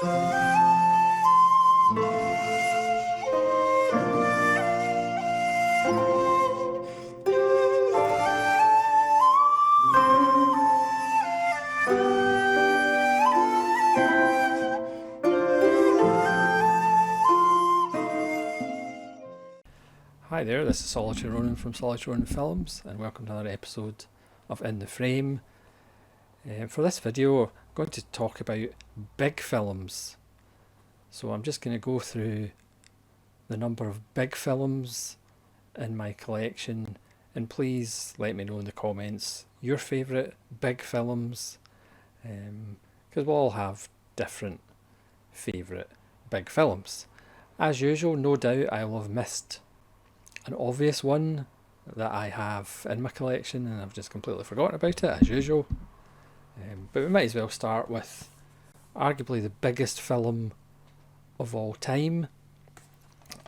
Hi there, this is Solitary Ronin from Solitary Ronin Films, and welcome to another episode of In the Frame. For this video, I'm going to talk about big films. So I'm just going to go through the number of big films in my collection, and please let me know in the comments your favourite big films, because we'll all have different favourite big films. As usual, no doubt I will have missed an obvious one that I have in my collection and I've just completely forgotten about it, as usual. But we might as well start with arguably the biggest film of all time,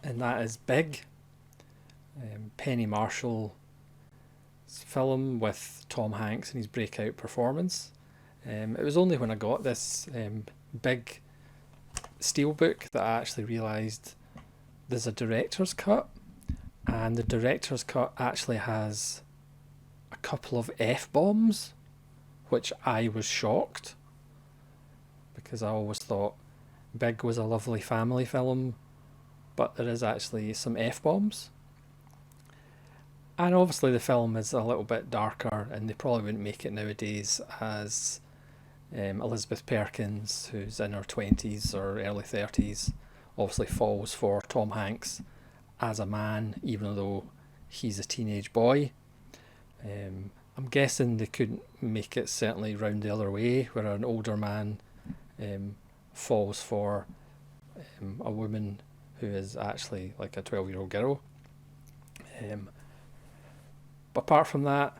and that is Big, Penny Marshall's film with Tom Hanks in his breakout performance. It was only when I got this Big steelbook that I actually realised there's a director's cut. And the director's cut actually has a couple of F-bombs, which I was shocked, because I always thought Big was a lovely family film, but there is actually some F-bombs. And obviously the film is a little bit darker, and they probably wouldn't make it nowadays, as Elizabeth Perkins, who's in her 20s or early 30s, obviously falls for Tom Hanks as a man, even though he's a teenage boy. I'm guessing they couldn't make it certainly round the other way, where an older man falls for a woman who is actually like a 12-year-old girl. But apart from that,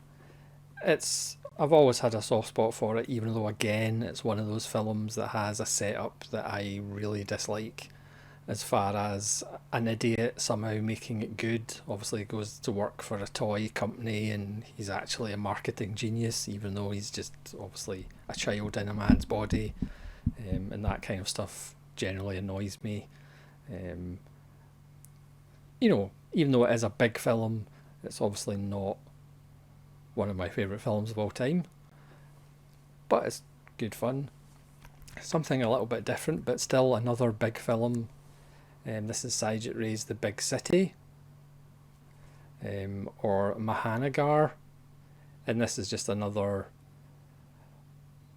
I've always had a soft spot for it, even though again it's one of those films that has a setup that I really dislike, as far as an idiot somehow making it good. Obviously he goes to work for a toy company and he's actually a marketing genius, even though he's just obviously a child in a man's body, and that kind of stuff generally annoys me. Even though it is a big film, it's obviously not one of my favourite films of all time, but it's good fun. Something a little bit different, but still another big film. This is Satyajit Ray's The Big City, or Mahanagar, and this is just another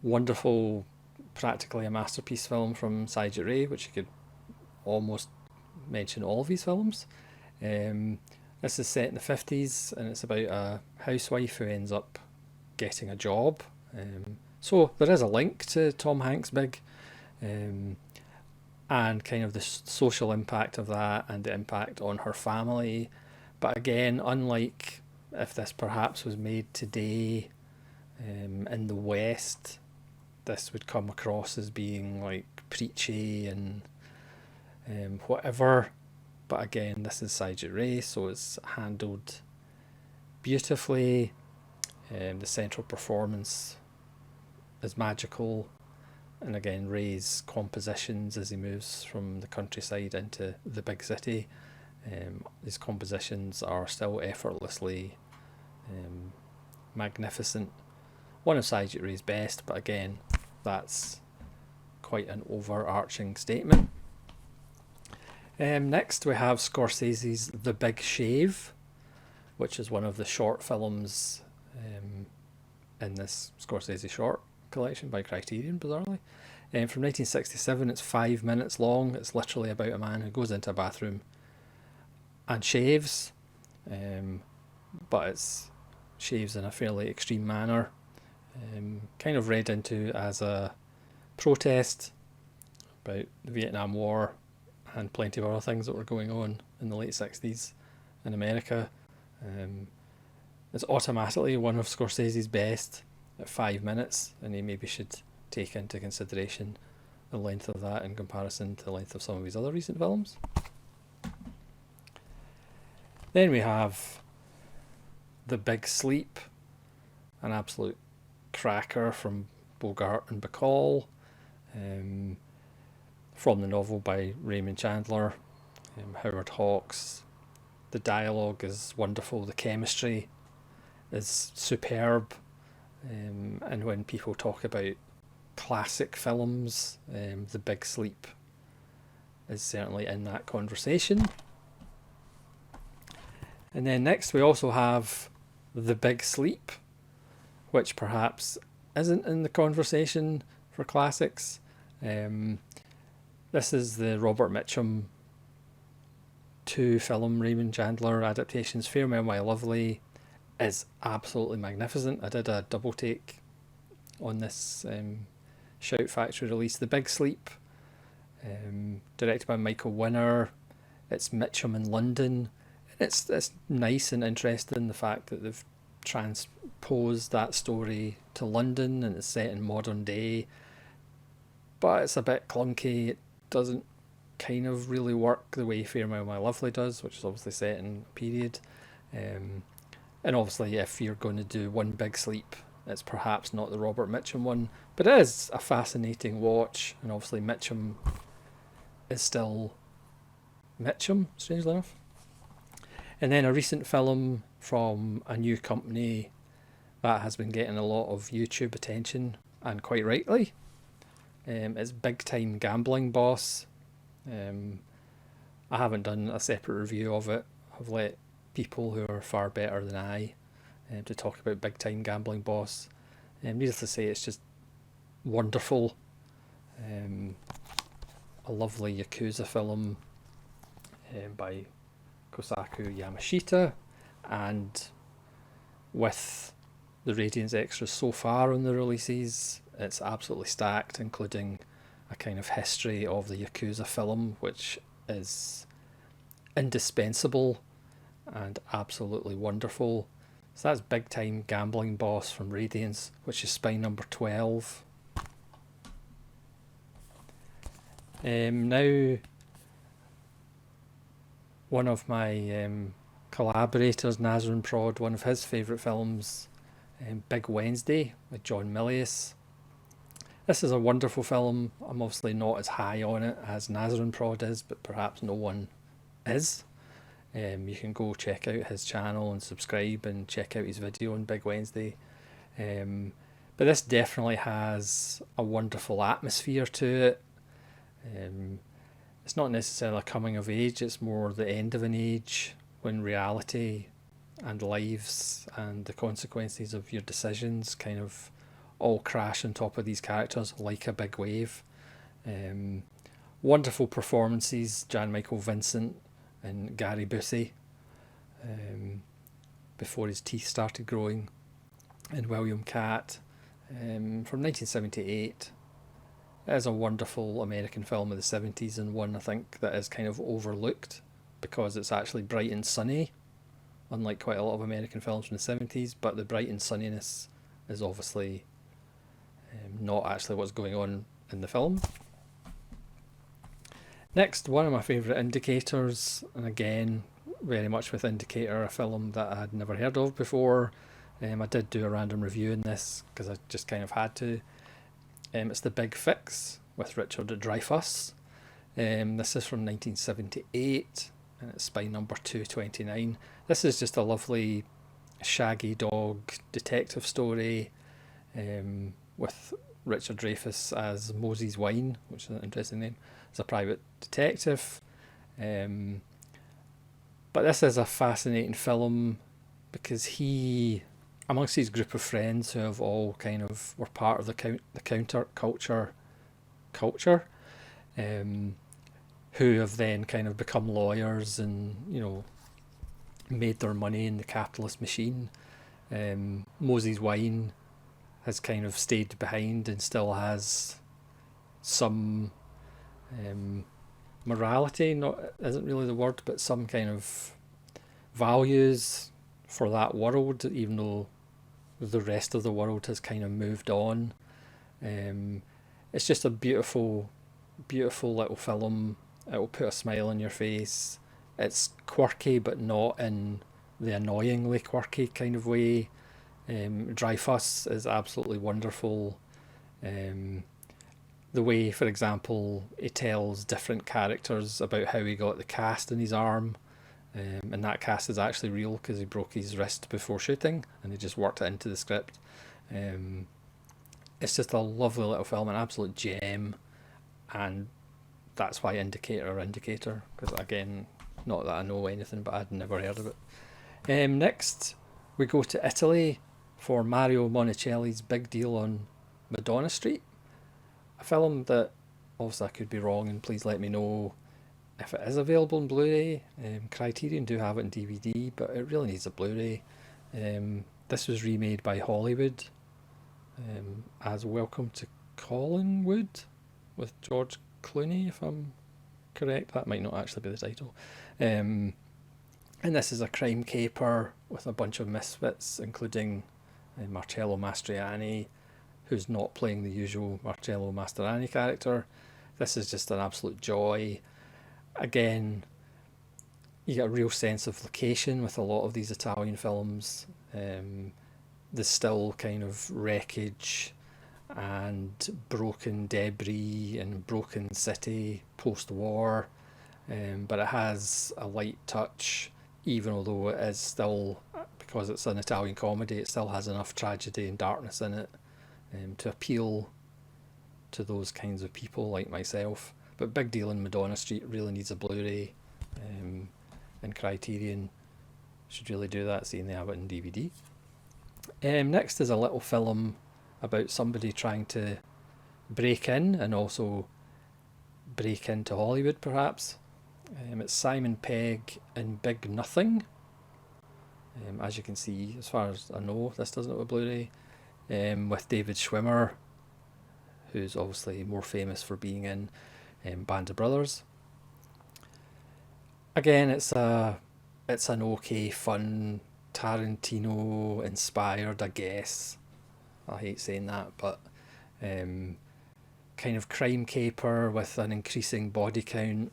wonderful, practically a masterpiece film from Satyajit Ray, which you could almost mention all of his films. This is set in the 50s, and it's about a housewife who ends up getting a job. So there is a link to Tom Hanks' Big, and kind of the social impact of that and the impact on her family. But again, unlike if this perhaps was made today in the West, this would come across as being like preachy and whatever. But again, this is Satyajit Ray, so it's handled beautifully. The central performance is magical. And again, Ray's compositions as he moves from the countryside into the big city, his compositions are still effortlessly magnificent. One of Satyajit Ray's best, but again, that's quite an overarching statement. Next we have Scorsese's The Big Shave, which is one of the short films in this Scorsese short collection by Criterion, bizarrely. From 1967, it's 5 minutes long. It's literally about a man who goes into a bathroom and shaves, but it's shaves in a fairly extreme manner, kind of read into as a protest about the Vietnam War and plenty of other things that were going on in the late 60s in America. It's automatically one of Scorsese's best at 5 minutes, and he maybe should take into consideration the length of that in comparison to the length of some of his other recent films. Then we have The Big Sleep, an absolute cracker from Bogart and Bacall. from the novel by Raymond Chandler, Howard Hawks. The dialogue is wonderful, the chemistry is superb, and when people talk about classic films, The Big Sleep is certainly in that conversation. And then next we also have The Big Sleep, which perhaps isn't in the conversation for classics. This is the Robert Mitchum 2-film Raymond Chandler adaptations. Farewell My Lovely is absolutely magnificent. I did a double take on this Shout Factory release. The Big Sleep, directed by Michael Winner. It's Mitchum in London. It's nice and interesting, the fact that they've transposed that story to London and it's set in modern day, but it's a bit clunky. It doesn't kind of really work the way Farewell My Lovely does, which is obviously set in a period. And obviously if you're going to do One Big Sleep, it's perhaps not the Robert Mitchum one, but it is a fascinating watch, and obviously Mitchum is still Mitchum, strangely enough. And then a recent film from a new company that has been getting a lot of YouTube attention, and quite rightly. It's Big Time Gambling Boss. I haven't done a separate review of it. I've let people who are far better than I to talk about Big Time Gambling Boss. Needless to say, it's just wonderful. A lovely Yakuza film by Kosaku Yamashita, and with the Radiance extras so far on the releases, it's absolutely stacked, including a kind of history of the Yakuza film, which is indispensable and absolutely wonderful. So that's Big Time Gambling Boss from Radiance, which is spine number 12. Now, one of my collaborators, Nazarene Prod, one of his favourite films, Big Wednesday with John Milius. This is a wonderful film. I'm obviously not as high on it as Nazarene Prod is, but perhaps no one is. You can go check out his channel and subscribe and check out his video on Big Wednesday. But this definitely has a wonderful atmosphere to it. It's not necessarily a coming of age, it's more the end of an age when reality and lives and the consequences of your decisions kind of all crash on top of these characters like a big wave. Wonderful performances, Jan Michael Vincent and Gary Busey, before his teeth started growing, and William Catt, from 1978. It is a wonderful American film of the 70s, and one I think that is kind of overlooked because it's actually bright and sunny, unlike quite a lot of American films from the 70s, but the bright and sunniness is obviously not actually what's going on in the film. Next, one of my favourite indicators, and again very much with Indicator, a film that I had never heard of before. I did do a random review in this because I just kind of had to. It's The Big Fix with Richard Dreyfuss. This is from 1978 and it's spine number 229. This is just a lovely shaggy dog detective story with Richard Dreyfuss as Moses Wine, which is an interesting name, as a private detective. But this is a fascinating film because he, amongst his group of friends who have all kind of were part of the counterculture culture, who have then kind of become lawyers and, you know, made their money in the capitalist machine. Moses Wine has kind of stayed behind and still has some morality, not isn't really the word, but some kind of values for that world, even though the rest of the world has kind of moved on. It's just a beautiful little film. It will put a smile on your face. It's quirky, but not in the annoyingly quirky kind of way. Dreyfuss is absolutely wonderful. the way, for example, he tells different characters about how he got the cast in his arm, and that cast is actually real because he broke his wrist before shooting, and they just worked it into the script. Um, it's just a lovely little film, an absolute gem, and that's why Indicator, because again, not that I know anything, but I'd never heard of it. Next, we go to Italy for Mario Monicelli's Big Deal on Madonna Street, a film that, obviously I could be wrong, and please let me know if it is available in Blu-ray. Criterion do have it in DVD, but it really needs a Blu-ray. This was remade by Hollywood as Welcome to Collinwood with George Clooney, if I'm correct. That might not actually be the title. And this is a crime caper with a bunch of misfits, including Marcello Mastroianni, who's not playing the usual Marcello Mastroianni character. This is just an absolute joy. Again, you get a real sense of location with a lot of these Italian films. There's still kind of wreckage and broken debris and broken city post-war, but it has a light touch, even although it is still, because it's an Italian comedy, it still has enough tragedy and darkness in it to appeal to those kinds of people like myself. But Big Deal in Madonna Street really needs a Blu-ray, and Criterion should really do that, seeing they have it in DVD. Next is a little film about somebody trying to break in and also break into Hollywood, perhaps. It's Simon Pegg in Big Nothing. As you can see, as far as I know, this doesn't have a Blu-ray, with David Schwimmer, who's obviously more famous for being in Band of Brothers. Again, it's an okay, fun, Tarantino inspired, I guess. I hate saying that, but kind of crime caper with an increasing body count.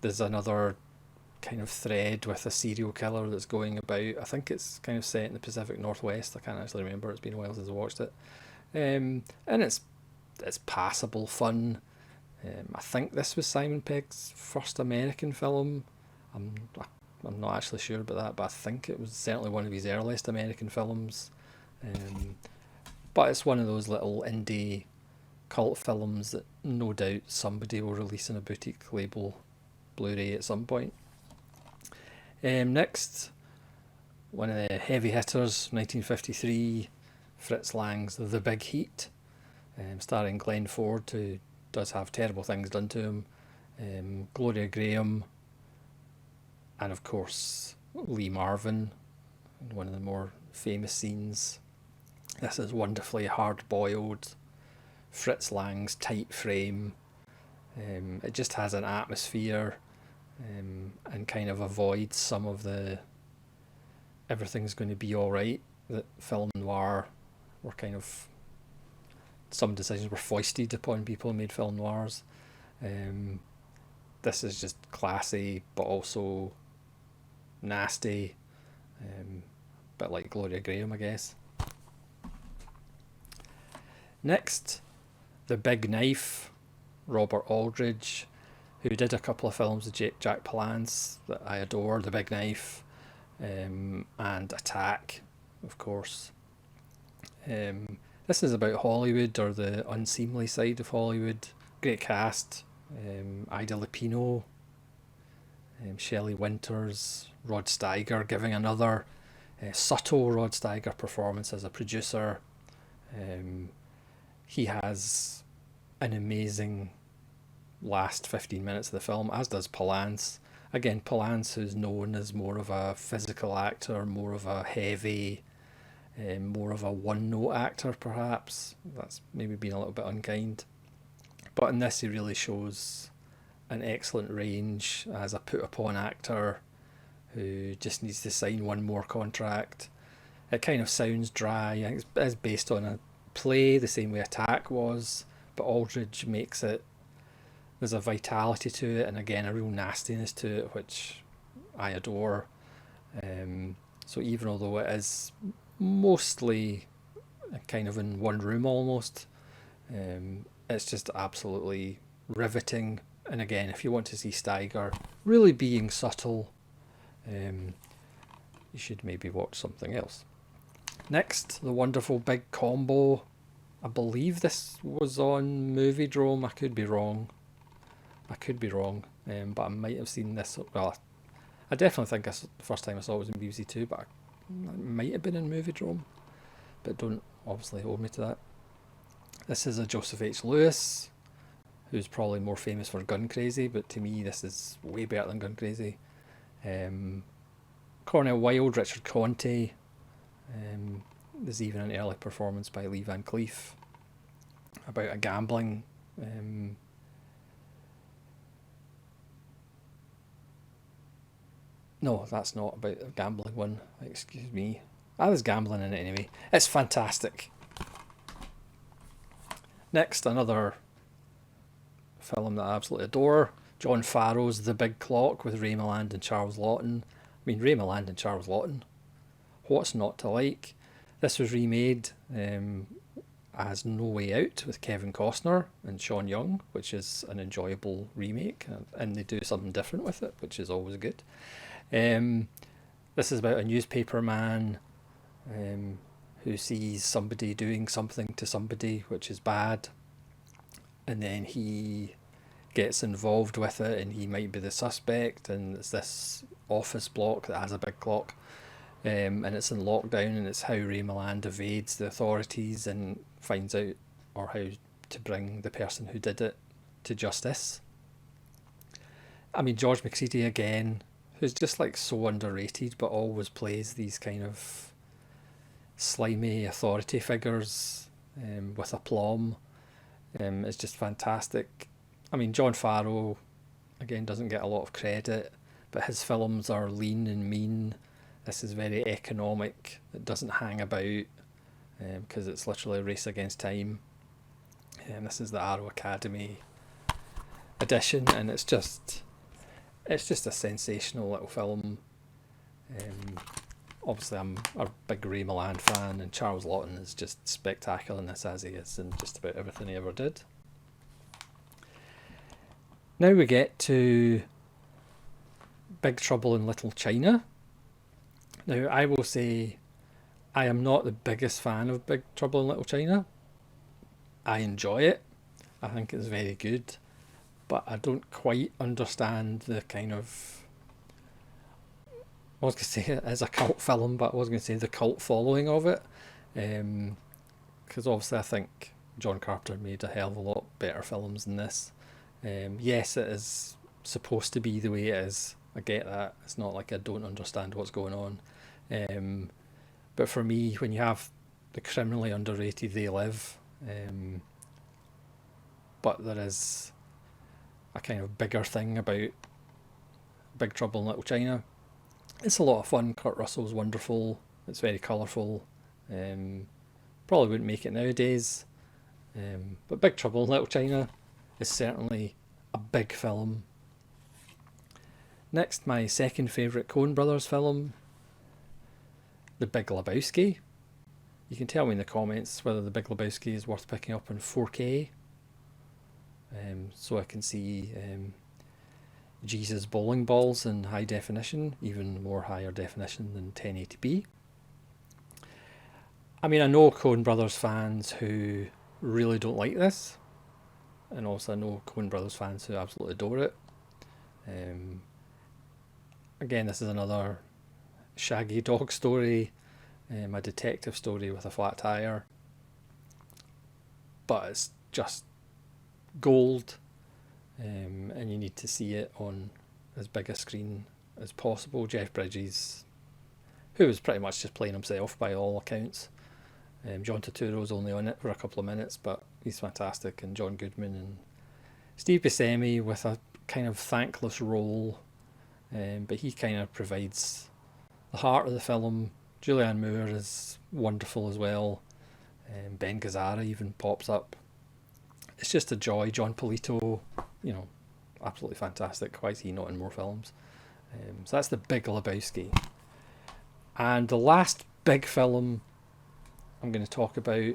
There's another kind of thread with a serial killer that's going about. I think it's kind of set in the Pacific Northwest. I can't actually remember. It's been a while since I watched it. And it's passable fun. I think this was Simon Pegg's first American film. I'm not actually sure about that, but I think it was certainly one of his earliest American films. But it's one of those little indie cult films that no doubt somebody will release in a boutique label Blu-ray at some point. Next, one of the heavy hitters, 1953, Fritz Lang's The Big Heat, starring Glenn Ford, who does have terrible things done to him, Gloria Graham, and of course Lee Marvin in one of the more famous scenes. This is wonderfully hard-boiled, Fritz Lang's tight frame. It just has an atmosphere, and kind of avoids some of the everything's going to be alright that film noir were kind of, some decisions were foisted upon people who made film noirs. This is just classy but also nasty, bit like Gloria Graham, I guess. Next, The Big Knife, Robert Aldridge, who did a couple of films with Jack Palance that I adore, The Big Knife, and Attack, of course. This is about Hollywood, or the unseemly side of Hollywood. Great cast, Ida Lupino, Shelley Winters, Rod Steiger giving another subtle Rod Steiger performance as a producer. He has an amazing last 15 minutes of the film, as does Palance. Again, Palance, who's known as more of a physical actor, more of a heavy, more of a one-note actor, perhaps. That's maybe been a little bit unkind. But in this, he really shows an excellent range as a put-upon actor who just needs to sign one more contract. It kind of sounds dry. I think it's based on a play, the same way Attack was, but Aldridge makes it, there's a vitality to it, and again a real nastiness to it, which I adore. So even although it is mostly kind of in one room almost, it's just absolutely riveting. And again, if you want to see Steiger really being subtle, you should maybe watch something else. Next, The Wonderful Big Combo. I believe this was on Moviedrome. I could be wrong. But I might have seen this. Well, I definitely think the first time I saw it was in BBC Two, but it might have been in Moviedrome. But don't obviously hold me to that. This is a Joseph H. Lewis, who's probably more famous for Gun Crazy, but to me this is way better than Gun Crazy. Cornel Wilde, Richard Conte. There's even an early performance by Lee Van Cleef about a gambling no, that's not about a gambling one. Excuse me. I was gambling in it anyway. It's fantastic. Next, another film that I absolutely adore. John Farrow's The Big Clock with Ray Milland and Charles Laughton. I mean, Ray Milland and Charles Laughton. What's not to like? This was remade as No Way Out with Kevin Costner and Sean Young, which is an enjoyable remake, and they do something different with it, which is always good. This is about a newspaper man who sees somebody doing something to somebody which is bad, and then he gets involved with it, and he might be the suspect, and it's this office block that has a big clock, and it's in lockdown, and it's how Ray Milland evades the authorities and finds out, or how to bring the person who did it to justice. I mean, George McCready again, who's just like so underrated, but always plays these kind of slimy authority figures with aplomb. It's just fantastic. I mean, John Farrow again doesn't get a lot of credit, but his films are lean and mean. This is very economic. It doesn't hang about because it's literally a race against time. This is the Arrow Academy edition, and it's just a sensational little film. Obviously, I'm a big Ray Milland fan, and Charles Laughton is just spectacular in this, as he is in just about everything he ever did. Now we get to Big Trouble in Little China. Now, I will say I am not the biggest fan of Big Trouble in Little China. I enjoy it. I think it's very good. But I don't quite understand the kind of... I was going to say it is a cult film, but I was going to say the cult following of it. Because obviously I think John Carpenter made a hell of a lot better films than this. Yes, it is supposed to be the way it is. I get that. It's not like I don't understand what's going on. But for me, when you have the criminally underrated They Live, but there is a kind of bigger thing about Big Trouble in Little China. It's a lot of fun. Kurt Russell's wonderful. It's very colourful. Probably wouldn't make it nowadays. But Big Trouble in Little China is certainly a big film. Next, my second favourite Coen Brothers film, The Big Lebowski. You can tell me in the comments whether The Big Lebowski is worth picking up in 4K. So I can see Jesus' bowling balls in high definition, even more higher definition than 1080p. I mean, I know Coen Brothers fans who really don't like this, and also I know Coen Brothers fans who absolutely adore it. Again, this is another shaggy dog story, a detective story with a flat tire, but it's just gold, and you need to see it on as big a screen as possible. Jeff Bridges, who was pretty much just playing himself by all accounts. John Turturro's only on it for a couple of minutes, but he's fantastic, and John Goodman and Steve Buscemi with a kind of thankless role, but he kind of provides the heart of the film. Julianne Moore is wonderful as well. Ben Gazzara even pops up. It's just a joy. John Polito, absolutely fantastic. Why is he not in more films? So that's The Big Lebowski. And the last big film I'm going to talk about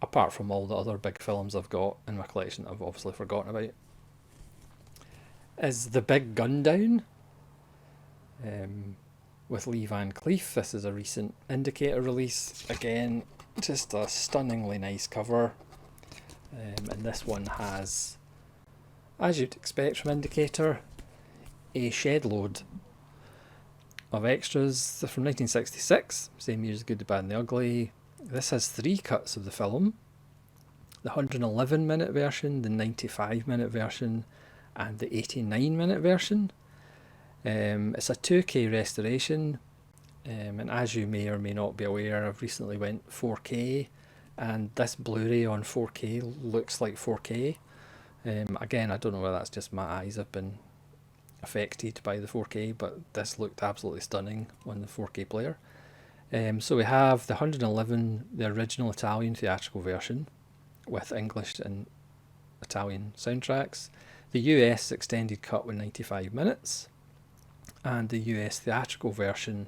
apart from all the other big films I've got in my collection that I've obviously forgotten about, is The Big Gun Down, with Lee Van Cleef. This is a recent Indicator release. Again, just a stunningly nice cover. And this one has, as you'd expect from Indicator, a shed load of extras. They're from 1966, same year as Good, the Bad and the Ugly. This has 3 cuts of the film: the 111-minute version, the 95-minute version, and the 89-minute version. It's a 2K restoration, and as you may or may not be aware, I've recently went 4K, and this Blu-ray on 4K looks like 4K. Again, I don't know whether that's just my eyes have been affected by the 4K, but this looked absolutely stunning on the 4K player. So we have the 111, the original Italian theatrical version with English and Italian soundtracks, the US extended cut with 95 minutes, and the US theatrical version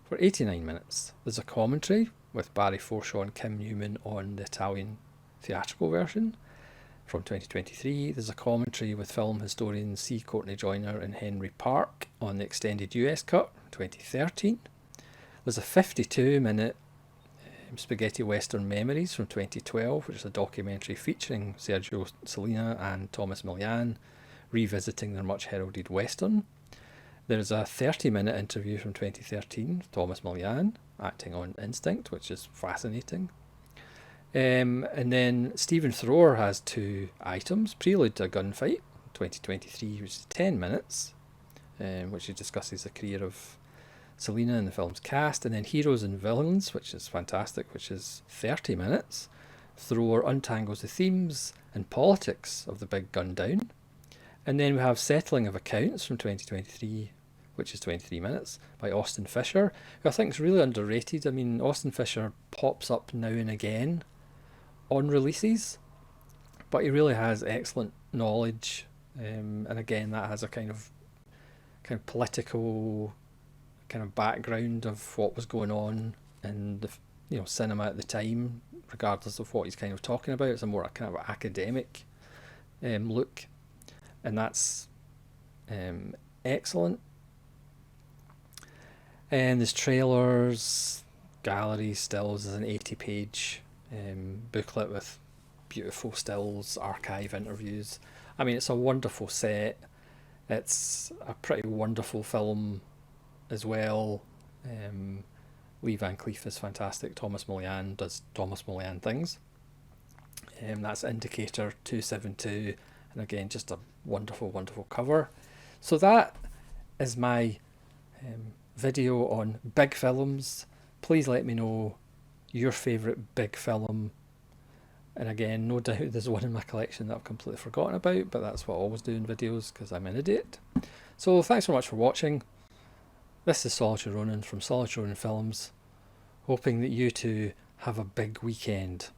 for 89 minutes. There's a commentary with Barry Forshaw and Kim Newman on the Italian theatrical version from 2023. There's a commentary with film historians C. Courtney Joyner and Henry Park on the extended US cut 2013. There's a 52-minute Spaghetti Western Memories from 2012, which is a documentary featuring Sergio Selena and Thomas Milian revisiting their much heralded Western. There's a 30-minute interview from 2013 with Thomas Milian acting on Instinct, which is fascinating. And then Stephen Thrower has 2 items: Prelude to a Gunfight 2023, which is 10 minutes, which discusses the career of Selena and the film's cast, and then Heroes and Villains, which is fantastic, which is 30 minutes. Thrower untangles the themes and politics of The Big Gun Down. And then we have Settling of Accounts from 2023, which is 23 minutes, by Austin Fisher, who I think is really underrated. I mean, Austin Fisher pops up now and again on releases, but he really has excellent knowledge, and again, that has a kind of political kind of background of what was going on in the cinema at the time, regardless of what he's kind of talking about. It's a more kind of academic look, and that's excellent. And there's trailers, galleries, stills. There's an 80-page booklet with beautiful stills, archive interviews. I mean, it's a wonderful set. It's a pretty wonderful film as well. Lee Van Cleef is fantastic. Thomas Milian does Thomas Milian things. That's Indicator 272, and again, just a wonderful, wonderful cover. So that is my video on big films. Please let me know your favourite big film. And again, no doubt there's one in my collection that I've completely forgotten about, but that's what I always do in videos because I'm an idiot. So thanks so much for watching. This is Solitary Ronin from Solitary Ronin Films, hoping that you two have a big weekend.